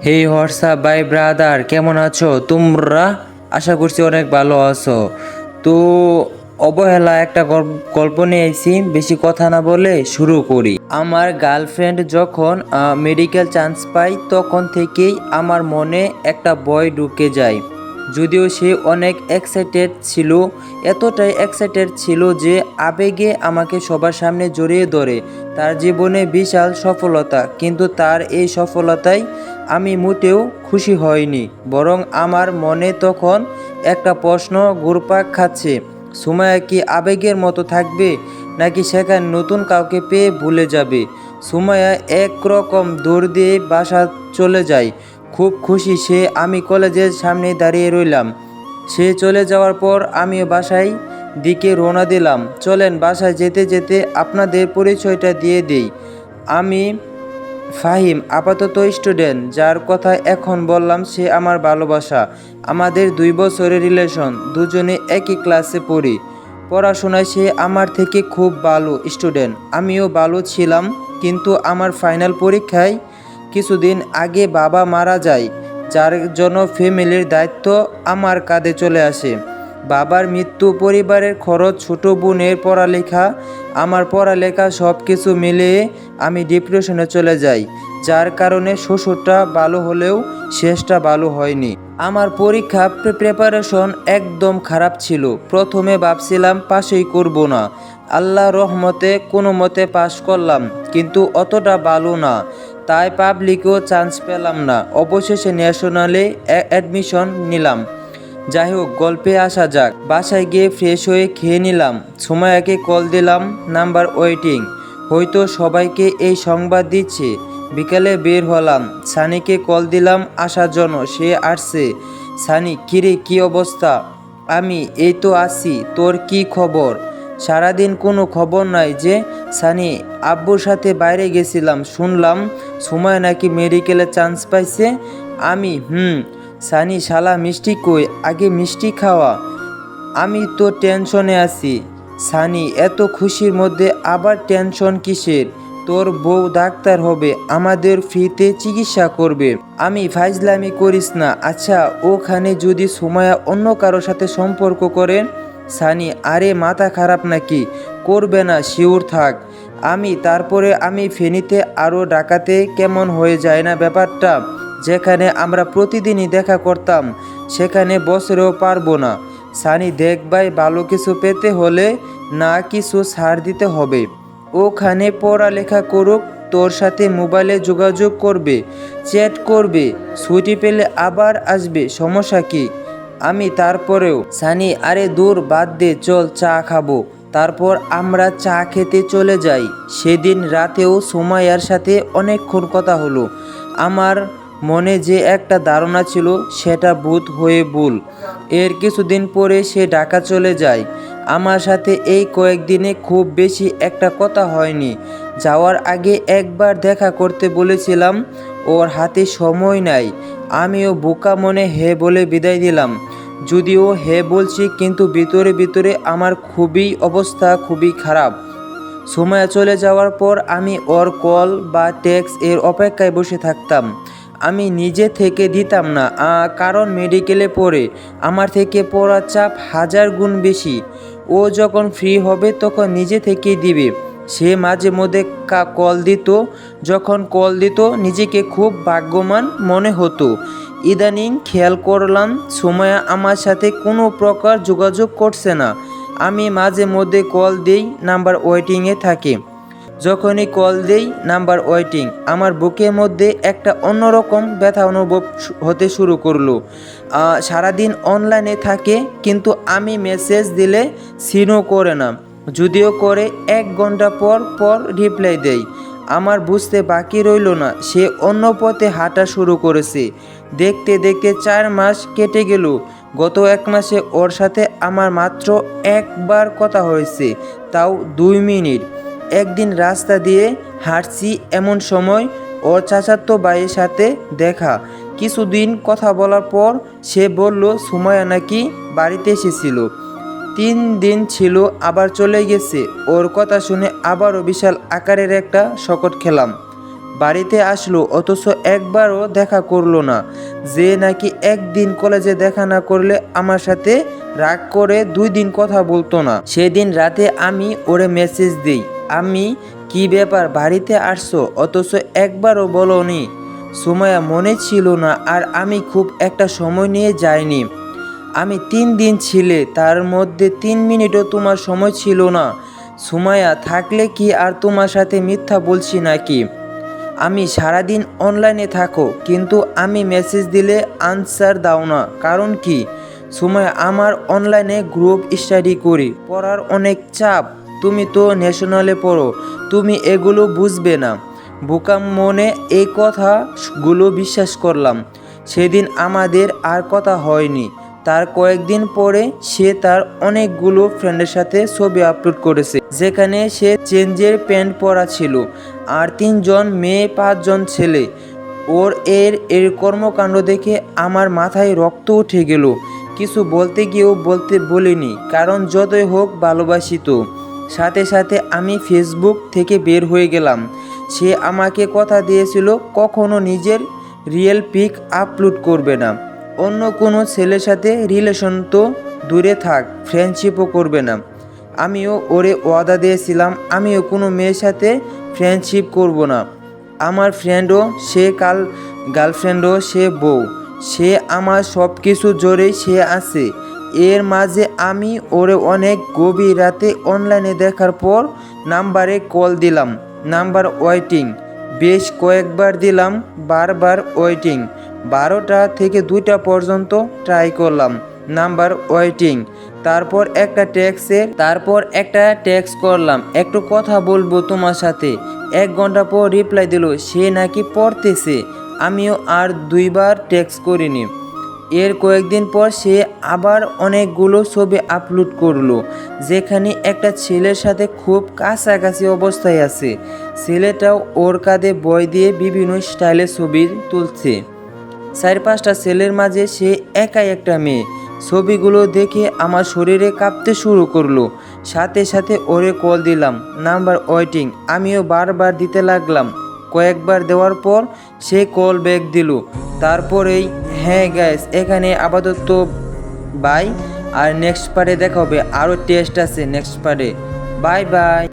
Hey WhatsApp by brother, কেমন আছো তোমরা? আশা করছি অনেক ভালো আছো। তো অবহেলা একটা গল্প নিয়ে আইছি, বেশি কথা না বলে শুরু করি। আমার গার্লফ্রেন্ড যখন মেডিকেল চান্স পায় তখন থেকেই আমার মনে একটা ভয় ঢুকে যায়। যদিও সে অনেক এক্সাইটেড ছিল, এতটাই এক্সাইটেড ছিল যে আবেগে আমাকে সবার সামনে জড়িয়ে ধরে। তার জীবনে বিশাল সফলতা, কিন্তু তার এই সফলতায় আমি মোটেও খুশি হইনি। বরং আমার মনে তখন একটা প্রশ্ন ঘুরপাক খাচ্ছে, সুমাইয়া কি আবেগের মতো থাকবে, নাকি সেখানে নতুন কাউকে পেয়ে ভুলে যাবে? সুমাইয়া একরকম দৌড় দিয়ে বাসা চলে যায়, খুব খুশি সে। আমি কলেজের সামনে দাঁড়িয়ে রইলাম। সে চলে যাওয়ার পর আমিও বাসায় দিকে রওনা দিলাম। চলেন, বাসায় যেতে যেতে আপনাদের পরিচয়টা দিয়ে দেই। আমি ফাহিম, আপাতত স্টুডেন্ট। যার কথা এখন বললাম সে আমার ভালোবাসা। আমাদের 2 বছরের রিলেশন, দুজনে একই ক্লাসে পড়ি। পড়াশোনায় সে আমার থেকে খুব ভালো স্টুডেন্ট, আমিও ভালো ছিলাম। কিন্তু আমার ফাইনাল পরীক্ষায় কিছুদিন আগে বাবা মারা যায়, যার জন্য ফ্যামিলির দায়িত্ব আমার কাঁধে চলে আসে। বাবার মৃত্যু, পরিবারের খরচ, ছোট বোনের পড়ালেখা, আমার পড়ালেখা সব কিছু মিলিয়ে আমি ডিপ্রেশনে চলে যাই। যার কারণে শ্বশুরটা ভালো হলেও শেষটা ভালো হয়নি। আমার পরীক্ষা প্রিপারেশন একদম খারাপ ছিল। প্রথমে ভাবছিলাম পাসই করব না। আল্লাহর রহমতে কোনো মতে পাস করলাম, কিন্তু অতটা ভালো না, তাই পাবলিকেও চান্স পেলাম না। অবশেষে ন্যাশনালে অ্যাডমিশন নিলাম। যাই হোক, গল্পে আসা যাক। বাসায় গিয়ে ফ্রেশ হয়ে খেয়ে নিলাম। সুমাইয়াকে কল দিলাম, নাম্বার ওয়েটিং। হয়তো সবাইকে এই সংবাদ দিচ্ছে। বিকালে বের হলাম, সানিকে কল দিলাম আসার জন্য, সে আসছে। সানি, কিরে কি অবস্থা? আমি এই তো আছি, তোর কি খবর? সারাদিন কোনো খবর নাই যে। সানি, আব্বুর সাথে বাইরে গেছিলাম, শুনলাম সুমাইয়া নাকি মেডিকেলে চান্স পাইছে। আমি সানি, শালা মিষ্টি কই, আগে মিষ্টি খাওয়া। আমি তো টেনশনে আছি। সানি, এত খুশির মধ্যে আবার টেনশন কিসের? তোর বউ ডাক্তার হবে, আমাদের ফ্রিতে চিকিৎসা করবে। আমি ফাইজলামি করিস না। আচ্ছা, ওখানে যদি সুমাইয়া অন্য কারোর সাথে সম্পর্ক করে? সানি, আরে মাথা খারাপ নাকি? করবে না, শিওর থাক। তারপরে আমি ফেনীতে আরও ডাকাতে কেমন হয়ে যায় না ব্যাপারটা? যেখানে আমরা প্রতিদিনই দেখা করতাম সেখানে বছরেও পারবো না। সানি, দেখ ভাই, ভালো কিছু পেতে হলে না কিছু ছাড় দিতে হবে। ওখানে পড়ালেখা করুক, তোর সাথে মোবাইলে যোগাযোগ করবে, চ্যাট করবে, ছুটি পেলে আবার আসবে, সমস্যা কি? তারপরেও সানি, আরে দূর, বাদ দে, চল চা খাবো। তারপর আমরা চা খেতে চলে যাই। সেদিন রাতেও সুমাইয়ার সাথে অনেকক্ষণ কথা হলো। আমার মনে যে একটা ধারণা ছিল সেটা ভূত হয়ে ভুল। এর কিছুদিন পরে সে ঢাকা চলে যায়। আমার সাথে এই কয়েকদিনে খুব বেশি একটা কথা হয়নি। যাওয়ার আগে একবার দেখা করতে বলেছিলাম, ওর হাতে সময় নাই। আমিও বোকা মনে হে বলে বিদায় দিলাম। যদিও হে বলছি, কিন্তু ভিতরে ভিতরে আমার অবস্থা খুবই খারাপ। সুমাইয়া চলে যাওয়ার পর আমি ওর কল বা টেক্সট এর অপেক্ষায় বসে থাকতাম। আমি নিজে থেকে দিতাম না, কারণ মেডিকেলে পড়ে, আমার থেকে পড়ার চাপ 1000 গুণ বেশি। ও যখন ফ্রি হবে তখন নিজে থেকেই দিবে। সে মাঝে মধ্যে কল দিত। যখন কল দিত নিজেকে খুব ভাগ্যবান মনে হতো। ইদানিং খেয়াল করলাম সুমাইয়া আমার সাথে কোনো প্রকার যোগাযোগ করছে না। আমি মাঝে মধ্যে কল দেই, নাম্বার ওয়েটিংয়ে থাকে। যখনই কল দেই নাম্বার ওয়েটিং, আমার বুকের মধ্যে একটা অন্যরকম ব্যথা অনুভব হতে শুরু করলো। সারাদিন অনলাইনে থাকে, কিন্তু আমি মেসেজ দিলে সিনও করে না, যদিও করে 1 ঘন্টা পর পর রিপ্লাই দেয়। আমার বুঝতে বাকি রইল না সে অন্য পথে হাঁটা শুরু করেছে। দেখতে দেখতে 4 মাস কেটে গেল। গত 1 মাসে ওর সাথে আমার মাত্র একবার কথা হয়েছে, তাও 2 মিনিট। একদিন রাস্তা দিয়ে হাঁটছি, এমন সময় ওর চাচাতো ভাইয়ের সাথে দেখা। কিছুদিন কথা বলার পর সে বলল সুমাইয়া নাকি বাড়িতে এসেছিল, 3 দিন ছিল, আবার চলে গেছে। ওর কথা শুনে আবারও বিশাল আকারের একটা শকট খেলাম। বাড়িতে আসলো অথচ একবারও দেখা করলো না। যে নাকি একদিন কলেজে দেখা না করলে আমার সাথে রাগ করে 2 দিন কথা বলতো না। সেদিন রাতে আমি ওরে মেসেজ দিই, আমি কি ব্যাপার বাড়িতে আসছো অথচ একবারও বলোনি। সুমাইয়া মনে ছিল না আর আমি খুব একটা সময় নিয়ে যাইনি। আমি 3 দিন ছিলে, তার মধ্যে 3 মিনিটও তোমার সময় ছিল না। সুমাইয়া থাকলে কি আর তোমার সাথে মিথ্যা বলছি নাকি? আমি সারাদিন অনলাইনে থাকো কিন্তু আমি মেসেজ দিলে আনসার দাও না, কারণ কি? সুমাইয়া আমার অনলাইনে গ্রুপ স্টাডি করি, পড়ার অনেক চাপ। তুমি তো ন্যাশনালে পড়ো, তুমি এগুলো বুঝবে না। বোকাম মনে এই কথাগুলো বিশ্বাস করলাম। সেদিন আমাদের আর কথা হয়নি। তার কয়েকদিন পরে সে তার অনেকগুলো ফ্রেন্ডের সাথে ছবি আপলোড করেছে, যেখানে সে চেঞ্জের প্যান্ট পরা ছিল আর 3জন মেয়ে 5জন ছেলে। ওর এর কর্মকাণ্ড দেখে আমার মাথায় রক্ত উঠে গেল। কিছু বলতে গিয়েও বলিনি, কারণ যতই হোক ভালোবাসি তো। সাথে সাথে আমি ফেসবুক থেকে বের হয়ে গেলাম। সে আমাকে কথা দিয়েছিল কখনো নিজের রিয়েল পিক আপলোড করবে না, অন্য কোনো ছেলের সাথে রিলেশন তো দূরে থাক, ফ্রেন্ডশিপও করবে না। আমিও ওরে ওয়াদা দিয়েছিলাম আমিও কোনো মেয়ের সাথে ফ্রেন্ডশিপ করব না। আমার ফ্রেন্ডও সে গার্লফ্রেন্ডও সে বউ, সে আমার সব কিছু জোরেই সে আছে। এর মাঝে আমি ওরে অনেক গভীর রাতে অনলাইনে দেখার পর নাম্বারে কল দিলাম, নাম্বার ওয়েটিং। বেশ কয়েকবার দিলাম, বারবার ওয়েটিং। 12টা থেকে 2টা পর্যন্ত ট্রাই করলাম, নাম্বার ওয়েটিং। তারপর একটা টেক্সট করলাম, একটু কথা বলবো তোমার সাথে। 1 ঘন্টা পর রিপ্লাই দিল সে নাকি পড়তেছে। আমিও আর 2বার টেক্সট করিনি। এর কয়েকদিন পর সে আবার অনেকগুলো ছবি আপলোড করলো, যেখানে একটা ছেলের সাথে খুব কাছাকাছি অবস্থায় আছে। ছেলেটাও ওর কাঁধে বই দিয়ে বিভিন্ন স্টাইলে ছবি তুলছে। 4-5টা ছেলের মাঝে সে একাই একটা মেয়ে। ছবিগুলো দেখে আমার শরীরে কাঁপতে শুরু করলো। সাথে সাথে ওরে কল দিলাম, নাম্বার ওয়েটিং। আমিও বারবার দিতে লাগলাম। কয়েকবার দেওয়ার পর সে কল ব্যাক দিল। তারপরেই হ্যাঁ গাইস, এখানে আপাতত বাই। আর নেক্সট পার্টে দেখা হবে, আরও টেস্ট আছে নেক্সট পার্টে। Bye bye.